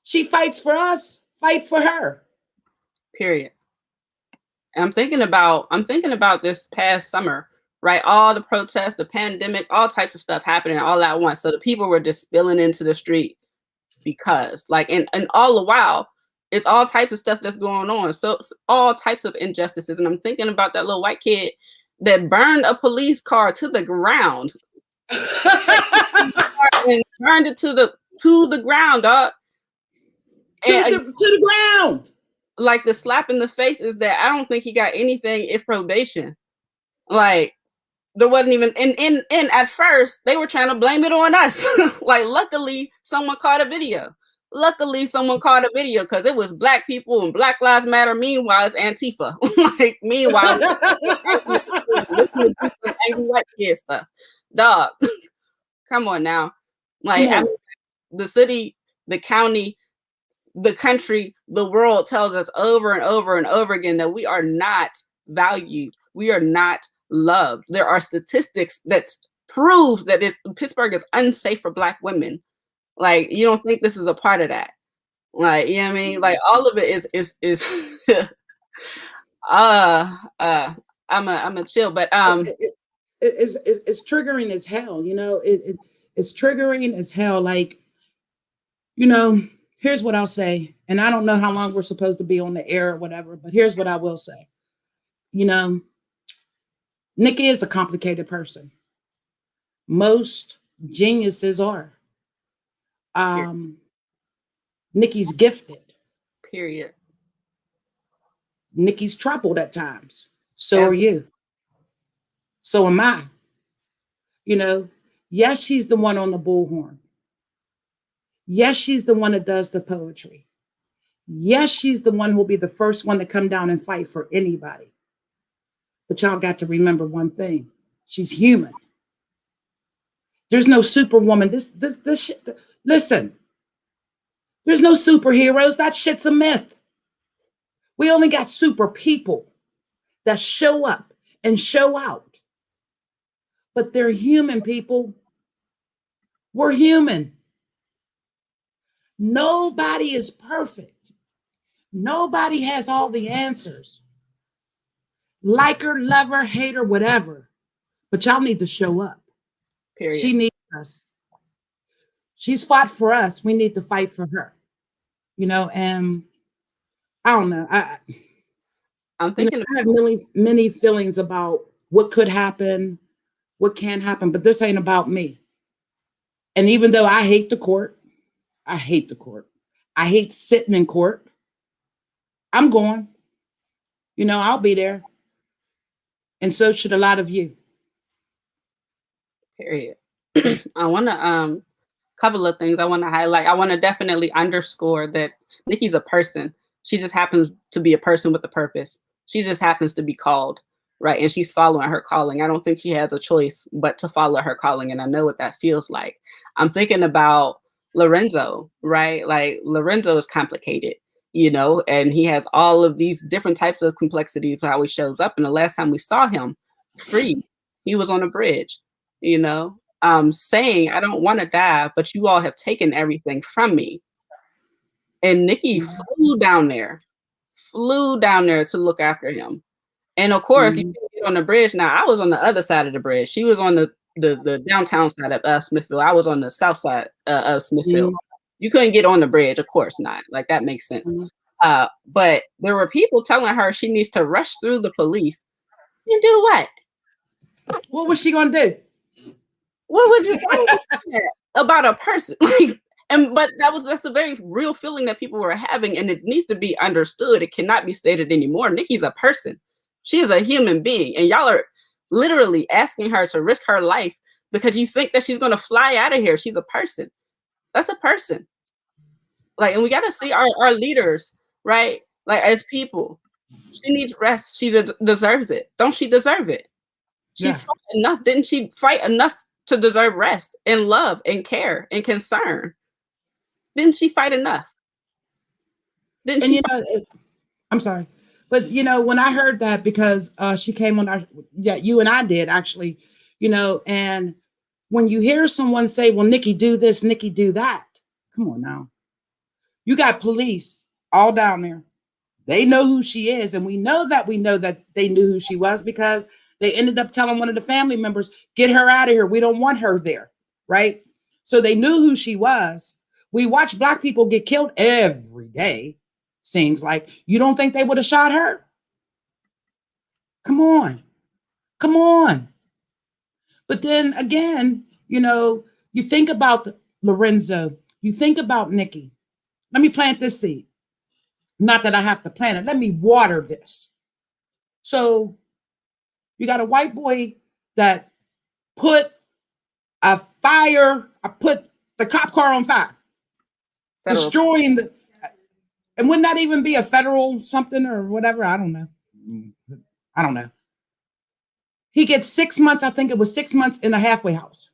She fights for us, fight for her. Period. And I'm thinking about this past summer, right? All the protests, the pandemic, all types of stuff happening all at once. So the people were just spilling into the street because like and all the while it's all types of stuff that's going on. So all types of injustices. And I'm thinking about that little white kid that burned a police car to the ground. And burned it to the ground, dog. And to the ground. like the slap in the face is that I don't think he got anything if probation. Like there wasn't even and at first they were trying to blame it on us. Like luckily someone caught a video. Luckily someone caught a video because it was black people and Black Lives Matter. Meanwhile, it's Antifa. Like meanwhile, angry white kid stuff. Dog, come on now. Like I mean, the city, the county, the country, the world tells us over and over and over again that we are not valued. We are not loved. There are statistics that prove that Pittsburgh is unsafe for Black women. Like, you don't think this is a part of that? Like, you know what I mean? Like, all of it is I'm a chill, but it's triggering as hell. You know, it's triggering as hell. Like, you know, here's what I'll say, and I don't know how long we're supposed to be on the air or whatever, but here's what I will say. You know, Nicky is a complicated person. Most geniuses are. Nicky's gifted. Period. Nicky's troubled at times. So are you. So am I. You know, yes, she's the one on the bullhorn. Yes, she's the one that does the poetry. Yes, she's the one who will be the first one to come down and fight for anybody. But y'all got to remember one thing. She's human. There's no superwoman. This shit. Listen, there's no superheroes. That shit's a myth. We only got super people that show up and show out. But they're human, people. We're human. Nobody is perfect. Nobody has all the answers. Like her, love her, hate her, whatever. But y'all need to show up. Period. She needs us. She's fought for us. We need to fight for her. You know, and I don't know. I'm thinking I have many feelings about what could happen, what can happen, but this ain't about me. And even though I hate the court, I hate the court. I hate sitting in court. I'm going. You know, I'll be there. And so should a lot of you. Period. I want to couple of things I want to highlight. I want to definitely underscore that Nicky's a person. She just happens to be a person with a purpose. She just happens to be called, right? And she's following her calling. I don't think she has a choice but to follow her calling. And I know what that feels like. I'm thinking about Lorenzo, right? Like Lorenzo is complicated, you know, and he has all of these different types of complexities, how he shows up. And the last time we saw him free, he was on a bridge, you know, saying, I don't want to die, but you all have taken everything from me. And Nicky flew down there to look after him. And of course, you can get on the bridge. Now, I was on the other side of the bridge. She was on the downtown side of Smithfield. I was on the south side of Smithfield. You couldn't get on the bridge, of course not. Like, that makes sense. Mhm. But there were people telling her she needs to rush through the police and do what? What was she gonna do? What would you why would you do that about a person? Like, but that's a very real feeling that people were having, and it needs to be understood. It cannot be stated anymore. Nikki's a person. She is a human being, and y'all are literally asking her to risk her life because you think that she's gonna fly out of here. She's a person. That's a person. Like, and we gotta see our leaders, right? Like, as people. She needs rest. She deserves it. Don't she deserve it? Yeah. She's fought enough. Didn't she fight enough to deserve rest and love and care and concern? Didn't she fight enough? Didn't And she you fight? know, I'm sorry, but you know, when I heard that, because she came on our, yeah, you and I did actually, you know, and when you hear someone say, "Well, Nicky do this, Nicky do that," come on now, you got police all down there. They know who she is, and we know that they knew who she was because they ended up telling one of the family members, "Get her out of here. We don't want her there." Right? So they knew who she was. We watch Black people get killed every day. Seems like you don't think they would have shot her? Come on, come on. But then again, you know, you think about Lorenzo, you think about Nicky. Let me plant this seed. Not that I have to plant it. Let me water this. So you got a white boy that put put the cop car on fire, Federal. destroying the, and wouldn't that even be a federal something or whatever? I don't know. I don't know. He gets 6 months, I think it was 6 months in a halfway house.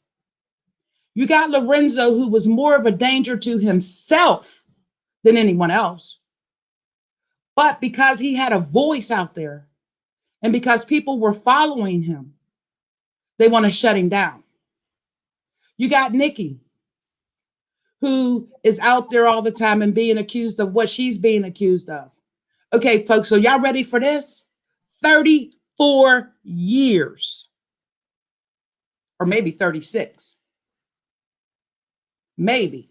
You got Lorenzo, who was more of a danger to himself than anyone else. But because he had a voice out there and because people were following him, they want to shut him down. You got Nicky, who is out there all the time and being accused of what she's being accused of. Okay, folks, so y'all ready for this? 34 years, or maybe 36. Maybe,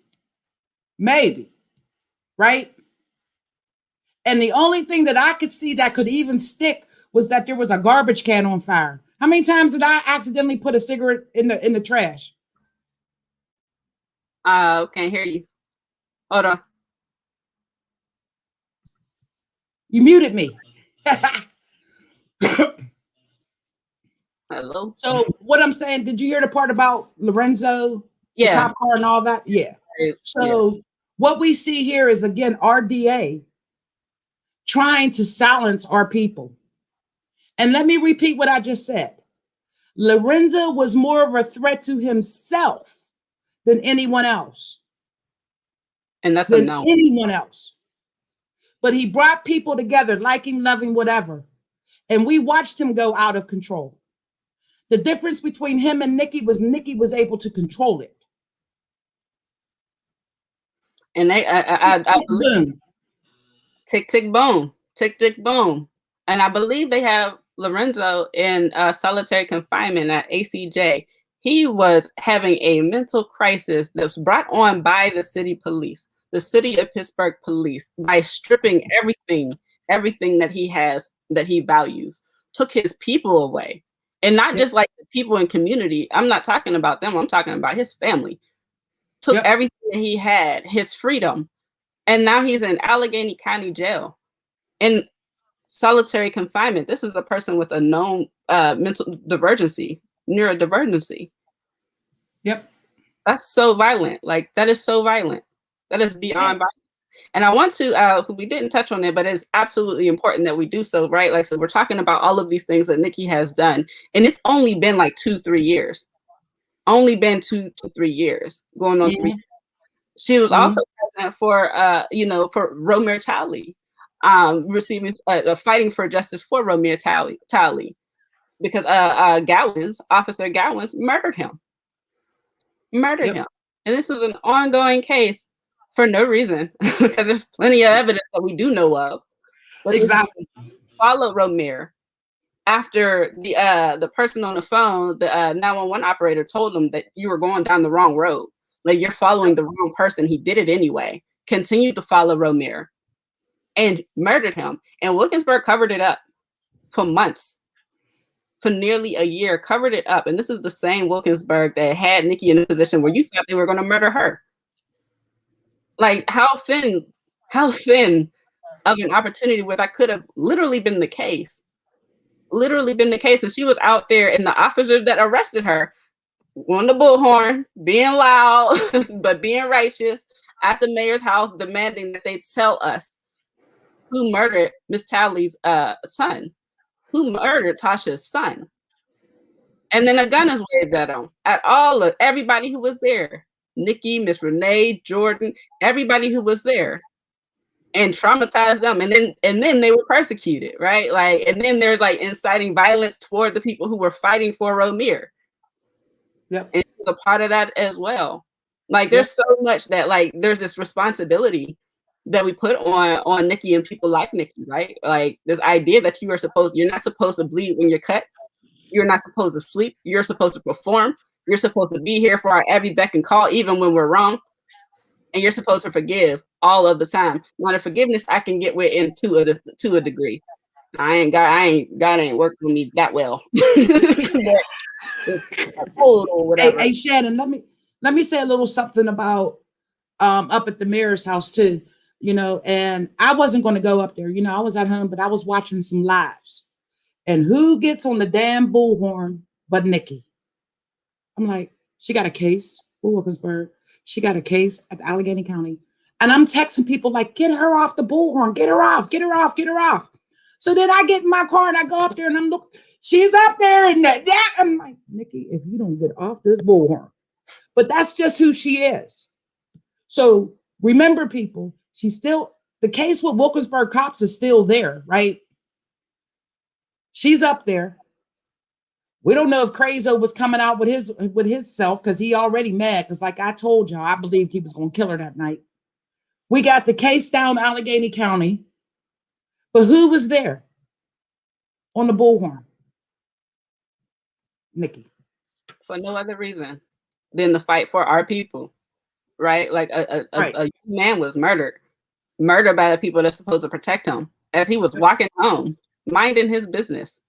right? And the only thing that I could see that could even stick was that there was a garbage can on fire. How many times did I accidentally put a cigarette in the trash? Can't hear you. Hold on. You muted me. Hello? So what I'm saying, did you hear the part about Lorenzo, the Yeah. cop car and all that? Yeah. Yeah. So what we see here is again RDA trying to silence our people. And let me repeat what I just said. Lorenzo was more of a threat to himself than anyone else. And that's a Than no. anyone else. But he brought people together, liking, loving, whatever. And we watched him go out of control. The difference between him and Nicky was able to control it. And I believe Boom. tick tick boom, tick tick boom. And I believe they have Lorenzo in solitary confinement at ACJ. He was having a mental crisis that was brought on by the city police, the city of Pittsburgh police, by stripping everything that he has, that he values, took his people away. And not just like the people in community. I'm not talking about them. I'm talking about his family. Took everything that he had, his freedom. And now he's in Allegheny County Jail in solitary confinement. This is a person with a known mental divergency, neurodivergency. Yep. That's so violent. Like, that is so violent. That is beyond violent. And I want to, we didn't touch on it, but it's absolutely important that we do so, right? Like, so we're talking about all of these things that Nicky has done. And it's only been like 2-3 years. Only been 2 to 3 years, going on 3. She was also present for, for Romare Talley, receiving, fighting for justice for Romare Talley, because Officer Gowans murdered him. And this is an ongoing case for no reason, because there's plenty of evidence that we do know of. But exactly. Followed Romare after the person on the phone, the 911 operator, told him that you were going down the wrong road. Like, you're following the wrong person. He did it anyway. Continued to follow Romare and murdered him. And Wilkinsburg covered it up for months, for nearly a year, covered it up. And this is the same Wilkinsburg that had Nicky in a position where you thought they were going to murder her. Like, how thin of an opportunity where that could have literally been the case. Literally been the case. And she was out there, and the officer that arrested her on the bullhorn, being loud, but being righteous, at the mayor's house, demanding that they tell us who murdered Miss Talley's son, who murdered Tasha's son. And then a gun is waved at them, at all of everybody who was there. Nicky, Miss Renee, Jordan, everybody who was there, and traumatized them. And then they were persecuted, right? Like, and then there's like inciting violence toward the people who were fighting for Romare. Yep. And she's a part of that as well. Like, there's so much that, like, there's this responsibility that we put on Nicky and people like Nicky, right? Like, this idea that you're not supposed to bleed when you're cut. You're not supposed to sleep. You're supposed to perform. You're supposed to be here for our every beck and call, even when we're wrong. And you're supposed to forgive all of the time. Now, the forgiveness I can get with to a degree. God ain't working with me that well. Or whatever. Hey, Shannon, let me say a little something about up at the mayor's house too. You know, and I wasn't going to go up there. You know, I was at home, but I was watching some lives. And who gets on the damn bullhorn but Nicky? I'm like, she got a case, Wilkinsburg. She got a case at the Allegheny County. And I'm texting people like, get her off the bullhorn, get her off, get her off, get her off. So then I get in my car and I go up there and I'm looking, she's up there and that. I'm like, Nicky, if you don't get off this bullhorn. But that's just who she is. So remember, people, she's still, the case with Wilkinsburg cops is still there, right? She's up there. We don't know if Crazo was coming out with his self because he already mad. Because like I told y'all, I believed he was going to kill her that night. We got the case down Allegheny County. But who was there on the bullhorn? Nicky. For no other reason than the fight for our people, right? Like a man was murdered by the people that's supposed to protect him as he was walking home, minding his business.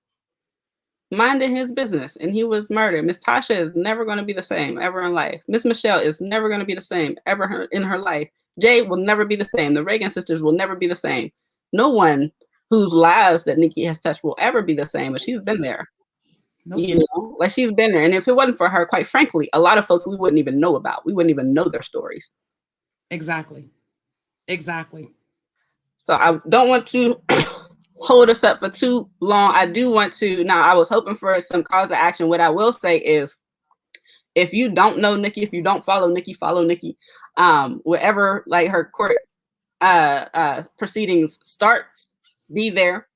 And he was murdered. Miss Tasha is never going to be the same ever in life. Miss Michelle is never going to be the same ever in her life. Jay will never be the same. The Reagan sisters will never be the same. No one whose lives that Nicky has touched will ever be the same, but she's been there. Nope. You know, like, she's been there. And if it wasn't for her, quite frankly, a lot of folks we wouldn't even know about. We wouldn't even know their stories. Exactly. So I don't want to hold us up for too long. I do want to, now I was hoping for some cause of action. What I will say is, if you don't know Nicky, if you don't follow Nicky, wherever like her court proceedings start, be there,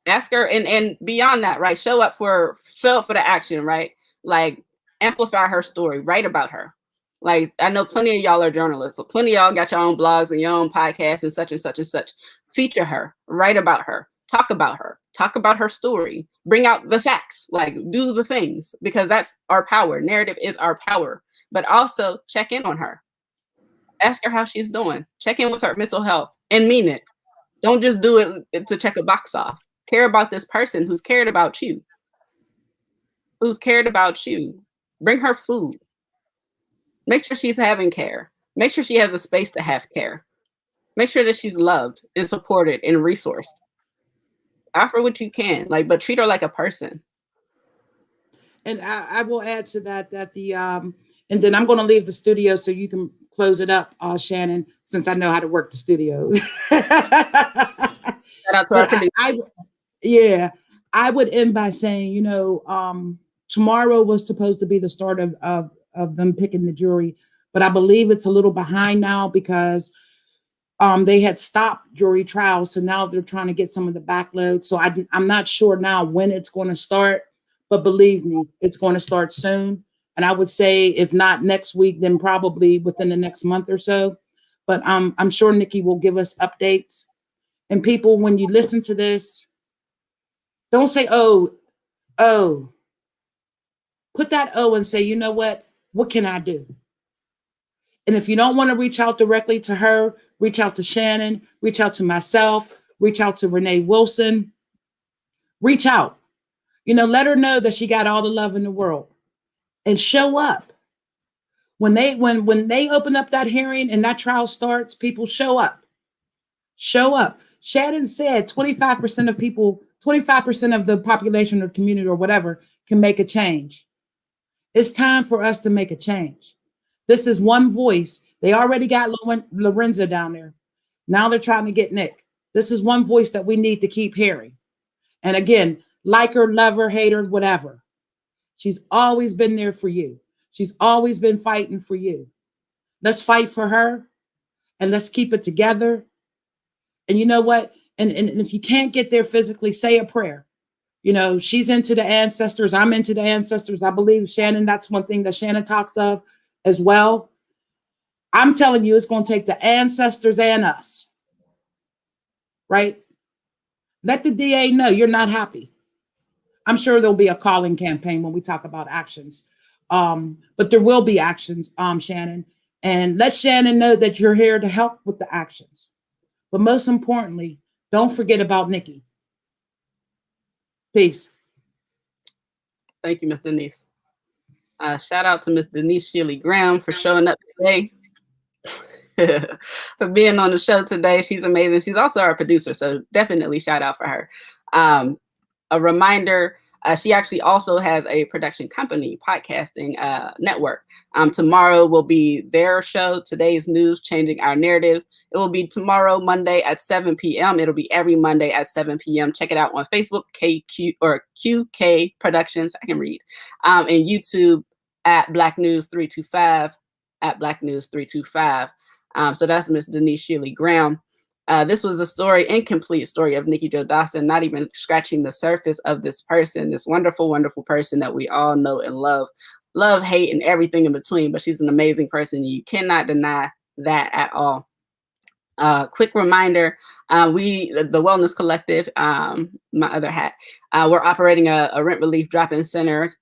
ask her, and beyond that, right, show up for the action, right? Like, amplify her story, write about her. Like, I know plenty of y'all are journalists, so plenty of y'all got your own blogs and your own podcasts and such and such and such. Feature her, write about her, talk about her story, bring out the facts, like, do the things, because that's our power. Narrative is our power. But also check in on her. Ask her how she's doing. Check in with her mental health and mean it. Don't just do it to check a box off. Care about this person who's cared about you. Bring her food. Make sure she's having care. Make sure she has a space to have care. Make sure that she's loved and supported and resourced. Offer what you can, like, but treat her like a person. And I will add to that the and then I'm going to leave the studio so you can close it up, Shannon, since I know how to work the studio. Shout out to our producer. I would end by saying, you know, tomorrow was supposed to be the start of them picking the jury, but I believe it's a little behind now because they had stopped jury trials, so now they're trying to get some of the backload. So I'm not sure now when it's going to start, but believe me, it's going to start soon. And I would say if not next week, then probably within the next month or so. But I'm sure Nicky will give us updates. And people, when you listen to this, don't say, oh. Put that O and say, you know what can I do? And if you don't want to reach out directly to her, reach out to Shannon, reach out to myself, reach out to Renee Wilson, reach out. Let her know that she got all the love in the world and show up. When they open up that hearing and that trial starts, people show up. Show up. Shannon said 25% of people, 25% of the population or community or whatever can make a change. It's time for us to make a change. This is one voice. They already got Lorenzo down there. Now they're trying to get Nick. This is one voice that we need to keep hearing. And again, like her, love her, hate her, whatever. She's always been there for you. She's always been fighting for you. Let's fight for her and let's keep it together. And you know what? And if you can't get there physically, say a prayer. She's into the ancestors. I'm into the ancestors. I believe Shannon, that's one thing that Shannon talks of as well. I'm telling you, it's going to take the ancestors and us, right? Let the DA know you're not happy. I'm sure there'll be a calling campaign when we talk about actions. But there will be actions, Shannon. And let Shannon know that you're here to help with the actions. But most importantly, don't forget about Nicky. Peace. Thank you, Miss Denise. Shout out to Miss Denise Shealey-Graham for showing up today. For being on the show today. She's amazing. She's also our producer, so definitely shout out for her. A reminder, she actually also has a production company, podcasting network. Tomorrow will be their show, Today's News, Changing Our Narrative. It will be tomorrow, Monday at 7 p.m. It'll be every Monday at 7 p.m. Check it out on Facebook, QK Productions. I can read. And YouTube at Black News 325, at Black News 325. So that's Miss Denise Shealey-Graham. This was a story, incomplete story of Nicky Jo Dawson, not even scratching the surface of this person, this wonderful, wonderful person that we all know and love, hate, and everything in between. But she's an amazing person. You cannot deny that at all. Quick reminder, the Wellness Collective, my other hat, we're operating a rent relief drop-in center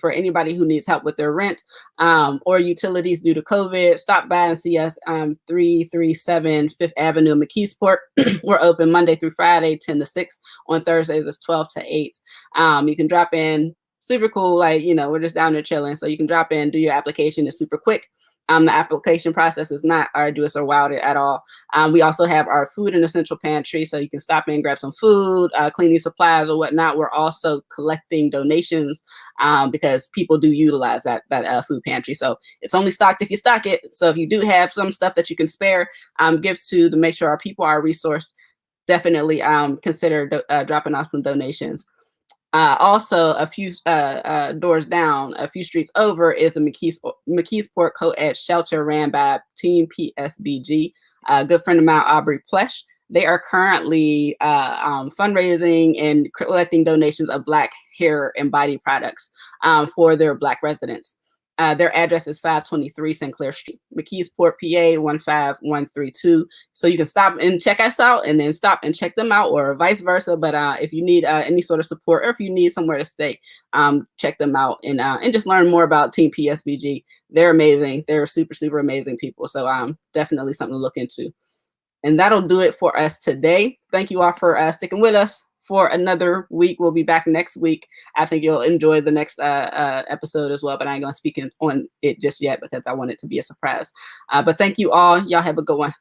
for anybody who needs help with their rent or utilities due to COVID. Stop by and see us 337 Fifth Avenue, McKeesport. We're open Monday through Friday, 10 to 6. On Thursdays, it's 12 to 8. You can drop in, super cool, we're just down there chilling. So you can drop in, do your application. It's super quick. The application process is not arduous or wild at all. We also have our food and essential pantry, so you can stop in, grab some food, cleaning supplies or whatnot. We're also collecting donations because people do utilize that food pantry. So it's only stocked if you stock it. So if you do have some stuff that you can spare, give to make sure our people are resourced, definitely consider dropping off some donations. Also, a few doors down, a few streets over, is a McKeesport co-ed shelter ran by Team PSBG. A good friend of mine, Aubrey Plesh. They are currently fundraising and collecting donations of Black hair and body products for their Black residents. Their address is 523 Sinclair Street, McKeesport, PA 15132. So you can stop and check us out and then stop and check them out, or vice versa. But if you need any sort of support, or if you need somewhere to stay, check them out and just learn more about Team PSBG. They're amazing. They're super, super amazing people. So definitely something to look into. And that'll do it for us today. Thank you all for sticking with us for another week. We'll be back next week. I think you'll enjoy the next episode as well, but I ain't gonna speak on it just yet because I want it to be a surprise. But thank you all. Y'all have a good one.